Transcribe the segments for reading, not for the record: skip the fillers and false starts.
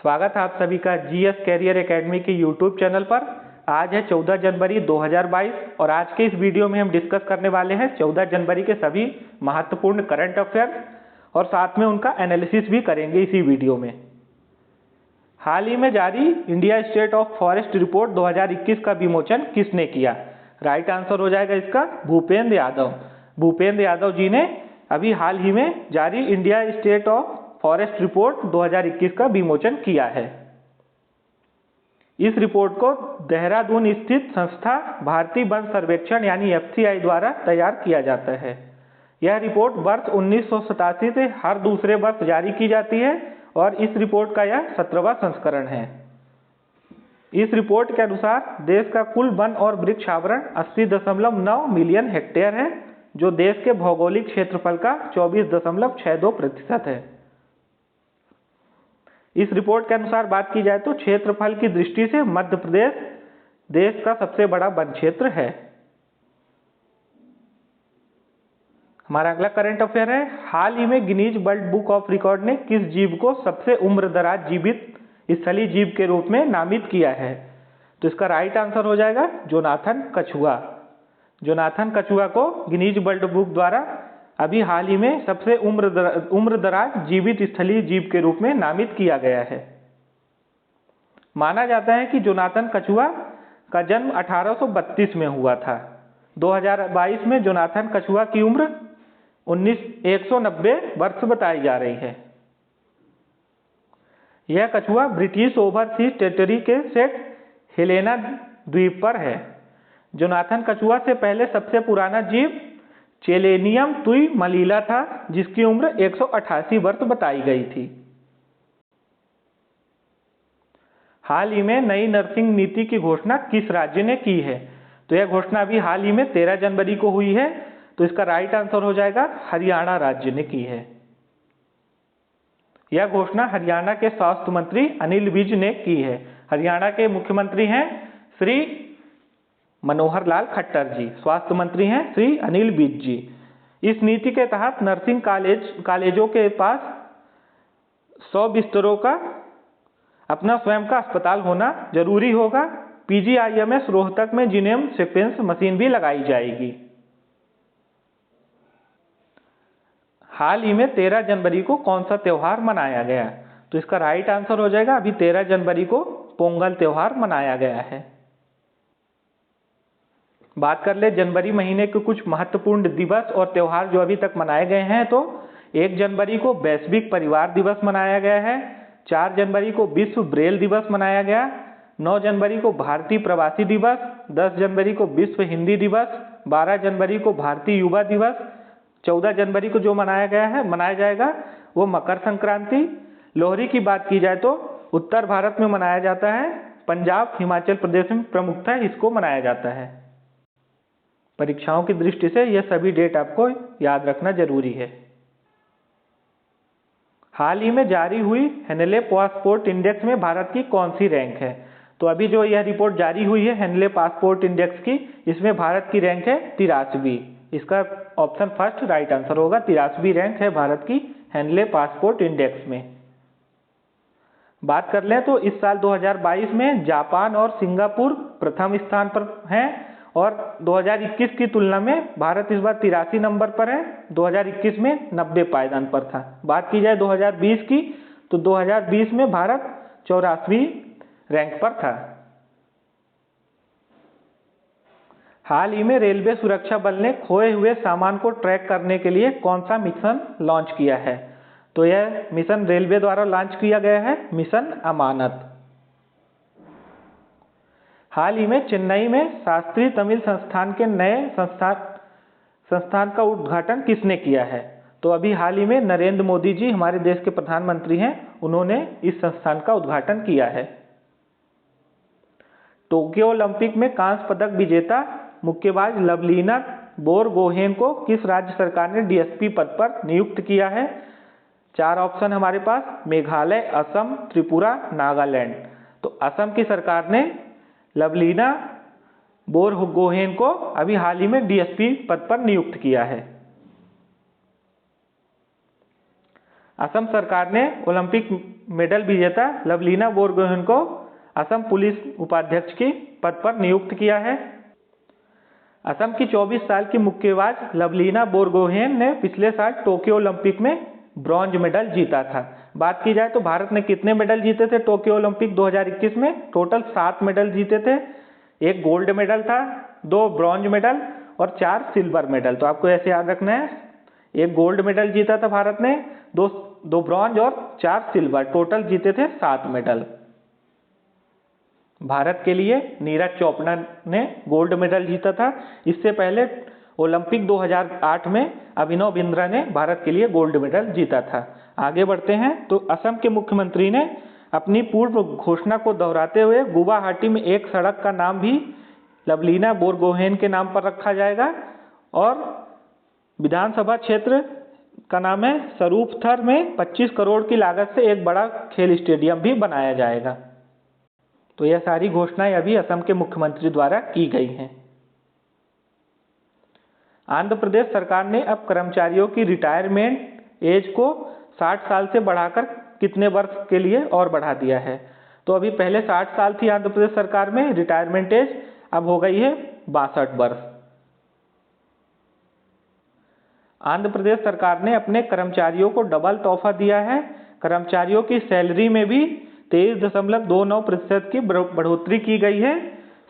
स्वागत है आप सभी का जीएस कैरियर एकेडमी के यूट्यूब चैनल पर। आज है 14 जनवरी 2022 और आज के इस वीडियो में हम डिस्कस करने वाले हैं 14 जनवरी के सभी महत्वपूर्ण करंट अफेयर्स और साथ में उनका एनालिसिस भी करेंगे इसी वीडियो में। हाल ही में जारी India state of forest report 2021 का विमोचन किसने किया? राइट आंसर हो जाएगा इसका भूपेंद्र यादव। भूपेंद्र यादव जी ने अभी हाल ही में जारी India state of forest report 2021 का विमोचन किया है। इस रिपोर्ट को देहरादून स्थित संस्था भारतीय वन सर्वेक्षण यानी FCI द्वारा तैयार किया जाता है। यह रिपोर्ट वर्ष 1987 से हर दूसरे वर्ष जारी की जाती है और इस रिपोर्ट का यह 17वां संस्करण है। इस रिपोर्ट के अनुसार देश का कुल वन और वृक्ष आवरण 80.9 मिलियन हेक्टेयर है, जो देश के भौगोलिक क्षेत्रफल का 24.62% है। इस रिपोर्ट के अनुसार बात की जाए तो क्षेत्रफल की दृष्टि से मध्य प्रदेश देश का सबसे बड़ा वन क्षेत्र है। हमारा अगला करंट अफेयर है, हाल ही में Guinness world book of record ने किस जीव को सबसे उम्रदराज जीवित स्थलीय जीव के रूप में नामित किया है? तो इसका राइट आंसर हो जाएगा जोनाथन कछुआ। जोनाथन कछुआ को गिनीज वर्ल्ड बुक द्वारा अभी हाल ही में सबसे उम्रदराज जीवित स्थलीय जीव के रूप में नामित किया गया है। माना जाता है कि जोनाथन कछुआ का जन्म 1832 में हुआ था। 2022 में जोनाथन कछुआ की उम्र 190 वर्ष बताई जा रही है। यह कछुआ ब्रिटिश ओवरसीज टेरिटरी के सेंट हेलेना द्वीप पर है। जोनाथन कछुआ से पहले सबसे पुराना जीव चेलेनियम तुई मलीला था, जिसकी उम्र 188 वर्ष बताई गई थी। हाल ही में नई नर्सिंग नीति की घोषणा किस राज्य ने की है? तो यह घोषणा अभी हाल ही में 13 जनवरी को हुई है। तो इसका राइट आंसर हो जाएगा हरियाणा राज्य ने की है। यह घोषणा हरियाणा के स्वास्थ्य मंत्री अनिल विज ने की है। हरियाणा के मुख्यमंत्री हैं श्री मनोहर लाल खट्टर जी, स्वास्थ्य मंत्री हैं श्री अनिल विज जी। इस नीति के तहत नर्सिंग कॉलेजों के पास 100 बिस्तरों का अपना स्वयं का अस्पताल होना जरूरी होगा। PGIMS रोहतक में जीनोम सीक्वेंस मशीन भी लगाई जाएगी। हाल ही में 13 जनवरी को कौन सा त्योहार मनाया गया? तो इसका राइट आंसर हो जाएगा अभी 13 जनवरी को पोंगल त्योहार मनाया गया है। बात कर ले जनवरी महीने के कुछ महत्वपूर्ण दिवस और त्योहार जो अभी तक मनाए गए हैं। तो 1 जनवरी को वैश्विक परिवार दिवस मनाया गया है। 4 जनवरी को विश्व ब्रेल दिवस मनाया गया। 9 जनवरी को भारतीय प्रवासी दिवस। 10 जनवरी को विश्व हिंदी दिवस। 12 जनवरी को भारतीय युवा दिवस। 14 जनवरी को जो मनाया जाएगा वो मकर संक्रांति। लोहड़ी की बात की जाए तो उत्तर भारत में मनाया जाता है। पंजाब हिमाचल प्रदेश में प्रमुखतः इसको मनाया जाता है। परीक्षाओं की दृष्टि से यह सभी डेट आपको याद रखना जरूरी है। हाल ही में जारी हुई हेनले पासपोर्ट इंडेक्स में भारत की कौन सी रैंक है? तो अभी जो यह रिपोर्ट जारी हुई है हेनले पासपोर्ट इंडेक्स की, इसमें भारत की रैंक है 83। इसका ऑप्शन फर्स्ट राइट आंसर होगा। 83वीं रैंक है भारत की हेनले पासपोर्ट इंडेक्स में। बात कर लें तो इस साल 2022 में जापान और सिंगापुर प्रथम स्थान पर हैं और 2021 की तुलना में भारत इस बार 83 नंबर पर है। 2021 में 90 पायदान पर था। बात की जाए 2020 की तो 2020 में भारत 84वीं रैंक पर था। हाल ही में रेलवे सुरक्षा बल ने खोए हुए सामान को ट्रैक करने के लिए कौन सा मिशन लॉन्च किया है? तो यह मिशन रेलवे द्वारा लॉन्च किया गया है, मिशन अमानत। हाल ही में चेन्नई में शास्त्रीय तमिल संस्थान के नए संस्थान का उद्घाटन किसने किया है? तो अभी हाल ही में नरेंद्र मोदी जी हमारे देश के प्रधानमंत्री हैं, उन्होंने इस संस्थान का उद्घाटन किया है। टोक्यो ओलंपिक में कांस्य पदक विजेता मुक्केबाज लवलीना बोरगोहेन को किस राज्य सरकार ने DSP पद पर नियुक्त किया है? 4 ऑप्शन हमारे पास, मेघालय, असम, त्रिपुरा, नागालैंड। तो असम की सरकार ने लवलीना बोरगोहेन को अभी हाल ही में DSP पद पर नियुक्त किया है। असम सरकार ने ओलंपिक मेडल विजेता लवलीना बोरगोहेन को असम पुलिस उपाध्यक्ष की पद पर नियुक्त किया है। असम की 24 साल की मुक्केबाज लवलीना बोरगोहेन ने पिछले साल टोक्यो ओलंपिक में ब्रॉन्ज मेडल जीता था। बात की जाए तो भारत ने कितने मेडल जीते थे टोक्यो ओलंपिक 2021 में? टोटल 7 मेडल जीते थे। 1 गोल्ड मेडल था, 2 ब्रॉन्ज मेडल और 4 सिल्वर मेडल। तो आपको ऐसे याद रखना है, 1 गोल्ड मेडल जीता था भारत ने, 2 ब्रॉन्ज और 4 सिल्वर, टोटल जीते थे 7 मेडल। भारत के लिए नीरज चोपड़ा ने गोल्ड मेडल जीता था। इससे पहले ओलंपिक 2008 में अभिनव बिंद्रा ने भारत के लिए गोल्ड मेडल जीता था। आगे बढ़ते हैं तो असम के मुख्यमंत्री ने अपनी पूर्व घोषणा को दोहराते हुए गुवाहाटी में एक सड़क का नाम भी लवलीना बोरगोहेन के नाम पर रखा जाएगा और विधानसभा क्षेत्र का नाम है सरूपथर में 25 करोड़ की लागत से एक बड़ा खेल स्टेडियम भी बनाया जाएगा। तो यह सारी घोषणाएं अभी असम के मुख्यमंत्री द्वारा की गई हैं। आंध्र प्रदेश सरकार ने अब कर्मचारियों की रिटायरमेंट एज को 60 साल से बढ़ाकर कितने वर्ष के लिए और बढ़ा दिया है? तो अभी पहले 60 साल थी आंध्र प्रदेश सरकार में रिटायरमेंट एज, अब हो गई है 62 वर्ष। आंध्र प्रदेश सरकार ने अपने कर्मचारियों को डबल तोहफा दिया है। कर्मचारियों की सैलरी में भी 23.29% की बढ़ोतरी की गई है।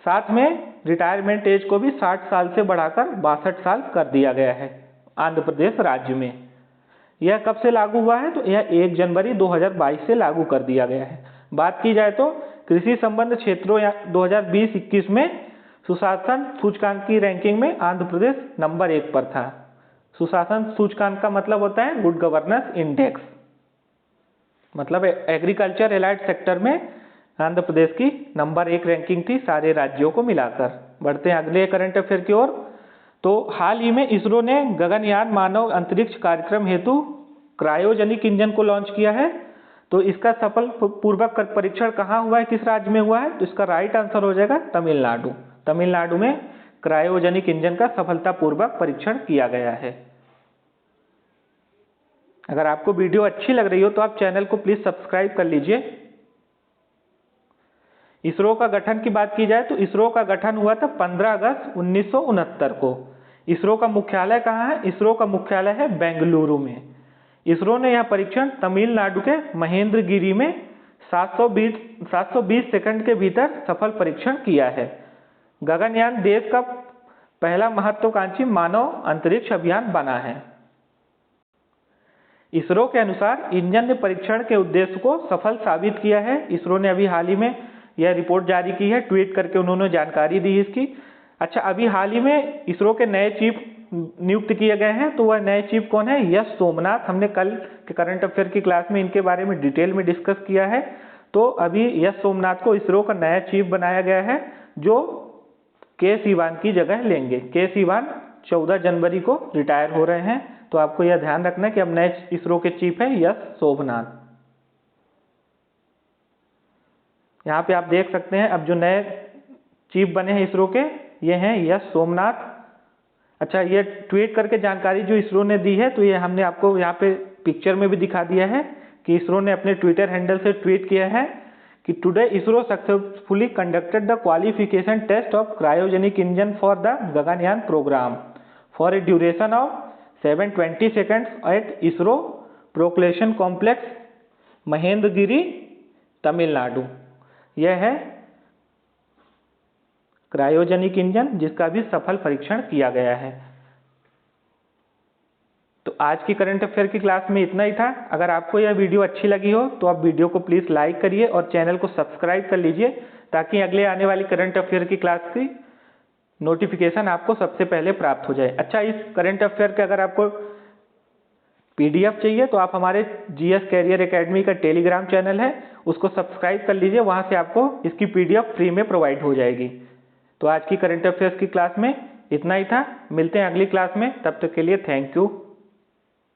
साथ में रिटायरमेंट एज को भी 60 साल से बढ़ाकर 62 साल कर दिया गया है आंध्र प्रदेश राज्य में। यह कब से लागू हुआ है? तो यह 1 जनवरी 2022 से लागू कर दिया गया है। बात की जाए तो कृषि संबंध क्षेत्रों 2020-21 में सुशासन सूचकांक की रैंकिंग में आंध्र प्रदेश नंबर 1 पर था। सुशासन सूचकांक का मतलब होता है गुड गवर्नेंस इंडेक्स, मतलब एग्रीकल्चर एलाइड सेक्टर में आंध्र प्रदेश की नंबर 1 रैंकिंग थी सारे राज्यों को मिलाकर। बढ़ते हैं अगले करंट अफेयर की ओर। तो हाल ही में इसरो ने गगनयान मानव अंतरिक्ष कार्यक्रम हेतु क्रायोजेनिक इंजन को लॉन्च किया है। तो इसका सफल पूर्वक परीक्षण कहाँ हुआ है, किस राज्य में हुआ है? तो इसका राइट आंसर हो जाएगा तमिलनाडु। तमिलनाडु में क्रायोजेनिक इंजन का सफलतापूर्वक परीक्षण किया गया है। अगर आपको वीडियो अच्छी लग रही हो तो आप चैनल को प्लीज सब्सक्राइब कर लीजिए। इसरो का गठन की बात की जाए तो इसरो का गठन हुआ था 15 अगस्त 1969 को। इसरो का मुख्यालय कहाँ है? इसरो का मुख्यालय है बेंगलुरु में। इसरो ने यह परीक्षण तमिलनाडु के महेंद्रगिरी में 720 सेकंड के भीतर सफल परीक्षण किया है। गगनयान देश का पहला महत्वाकांक्षी मानव अंतरिक्ष अभियान बना है। इसरो के अनुसार इंजन ने परीक्षण के उद्देश्य को सफल साबित किया है। इसरो ने अभी हाल ही में यह रिपोर्ट जारी की है, ट्वीट करके उन्होंने जानकारी दी इसकी। अच्छा, अभी हाल ही में इसरो के नए चीफ नियुक्त किए गए हैं। तो वह नए चीफ कौन है? यश सोमनाथ। हमने कल के करंट अफेयर की क्लास में इनके बारे में डिटेल में डिस्कस किया है। तो अभी यश सोमनाथ को इसरो का नया चीफ बनाया गया है, जो के सिवान की जगह लेंगे। के सिवान 14 जनवरी को रिटायर हो रहे हैं। तो आपको यह ध्यान रखना है कि अब नए इसरो के चीफ है यश सोमनाथ। यहाँ पे आप देख सकते हैं अब जो नए चीफ बने हैं इसरो के, ये हैं यश सोमनाथ। अच्छा, ये ट्वीट करके जानकारी जो इसरो ने दी है, तो ये हमने आपको यहाँ पे पिक्चर में भी दिखा दिया है कि इसरो ने अपने ट्विटर हैंडल से ट्वीट किया है कि today ISRO successfully conducted the qualification test of cryogenic engine for the Gaganyaan programme for a duration of 720 seconds at ISRO propulsion complex Mahendragiri Tamil Nadu. यह है क्रायोजेनिक इंजन जिसका भी सफल परीक्षण किया गया है। तो आज की करंट अफेयर की क्लास में इतना ही था। अगर आपको यह वीडियो अच्छी लगी हो तो आप वीडियो को प्लीज लाइक करिए और चैनल को सब्सक्राइब कर लीजिए, ताकि अगले आने वाली करंट अफेयर की क्लास की नोटिफिकेशन आपको सबसे पहले प्राप्त हो जाए। अच्छा, इस करंट अफेयर के अगर आपको PDF चाहिए तो आप हमारे GS कैरियर एकेडमी का टेलीग्राम चैनल है, उसको सब्सक्राइब कर लीजिए। वहां से आपको इसकी PDF फ्री में प्रोवाइड हो जाएगी। तो आज की करंट अफेयर्स की क्लास में इतना ही था। मिलते हैं अगली क्लास में, तब तक के लिए थैंक यू।